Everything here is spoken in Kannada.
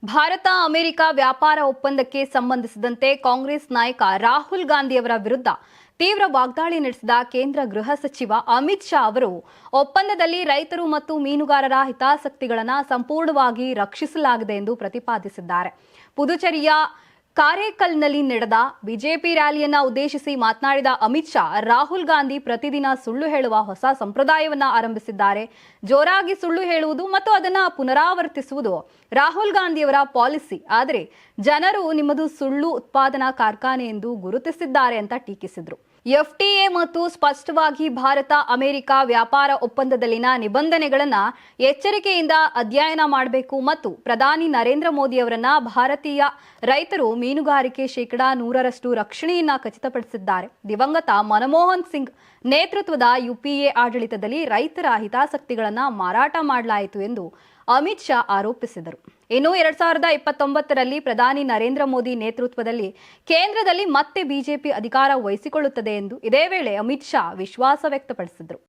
ಭಾರತ ಅಮೆರಿಕ ವ್ಯಾಪಾರ ಒಪ್ಪಂದಕ್ಕೆ ಸಂಬಂಧಿಸಿದಂತೆ ಕಾಂಗ್ರೆಸ್ ನಾಯಕ ರಾಹುಲ್ ಗಾಂಧಿಯವರ ವಿರುದ್ಧ ತೀವ್ರ ವಾಗ್ದಾಳಿ ನಡೆಸಿದ ಕೇಂದ್ರ ಗೃಹ ಸಚಿವ ಅಮಿತ್ ಶಾ ಅವರು ಒಪ್ಪಂದದಲ್ಲಿ ರೈತರು ಮತ್ತು ಮೀನುಗಾರರ ಹಿತಾಸಕ್ತಿಗಳನ್ನು ಸಂಪೂರ್ಣವಾಗಿ ರಕ್ಷಿಸಲಾಗಿದೆ ಎಂದು ಪ್ರತಿಪಾದಿಸಿದ್ದಾರೆ. ಪುದುಚೇರಿಯ ಕಾರೈಕಲ್ನಲ್ಲಿ ನಡೆದ ಬಿಜೆಪಿ ರ್ಯಾಲಿಯನ್ನ ಉದ್ದೇಶಿಸಿ ಮಾತನಾಡಿದ ಅಮಿತ್ ಶಾ, ರಾಹುಲ್ ಗಾಂಧಿ ಪ್ರತಿದಿನ ಸುಳ್ಳು ಹೇಳುವ ಹೊಸ ಸಂಪ್ರದಾಯವನ್ನ ಆರಂಭಿಸಿದ್ದಾರೆ. ಜೋರಾಗಿ ಸುಳ್ಳು ಹೇಳುವುದು ಮತ್ತು ಅದನ್ನ ಪುನರಾವರ್ತಿಸುವುದು ರಾಹುಲ್ ಗಾಂಧಿಯವರ ಪಾಲಿಸಿ. ಆದರೆ ಜನರು ನಿಮ್ಮದು ಸುಳ್ಳು ಉತ್ಪಾದನಾ ಕಾರ್ಖಾನೆ ಎಂದು ಗುರುತಿಸಿದ್ದಾರೆ ಅಂತ ಟೀಕಿಸಿದ್ರು. ಎಫ್ಟಿಎ ಮತ್ತು ಸ್ಪಷ್ಟವಾಗಿ ಭಾರತ ಅಮೆರಿಕ ವ್ಯಾಪಾರ ಒಪ್ಪಂದದಲ್ಲಿನ ನಿಬಂಧನೆಗಳನ್ನ ಎಚ್ಚರಿಕೆಯಿಂದ ಅಧ್ಯಯನ ಮಾಡಬೇಕು ಮತ್ತು ಪ್ರಧಾನಿ ನರೇಂದ್ರ ಮೋದಿ ಅವರನ್ನ ಭಾರತೀಯ ರೈತರು ಮೀನುಗಾರಿಕೆ 100% ರಕ್ಷಣೆಯನ್ನ ಖಚಿತಪಡಿಸಿದ್ದಾರೆ. ದಿವಂಗತ ಮನಮೋಹನ್ ಸಿಂಗ್ ನೇತೃತ್ವದ ಯುಪಿಎ ಆಡಳಿತದಲ್ಲಿ ರೈತರ ಹಿತಾಸಕ್ತಿಗಳನ್ನು ಮಾರಾಟ ಮಾಡಲಾಯಿತು ಎಂದು ಅಮಿತ್ ಶಾ ಆರೋಪಿಸಿದರು. ಇನ್ನು 2029ರಲ್ಲಿ ಪ್ರಧಾನಿ ನರೇಂದ್ರ ಮೋದಿ ನೇತೃತ್ವದಲ್ಲಿ ಕೇಂದ್ರದಲ್ಲಿ ಮತ್ತೆ ಬಿಜೆಪಿ ಅಧಿಕಾರ ವಹಿಸಿಕೊಳ್ಳುತ್ತದೆ ಎಂದು ಇದೇ ವೇಳೆ ಅಮಿತ್ ಶಾ ವಿಶ್ವಾಸ ವ್ಯಕ್ತಪಡಿಸಿದರು.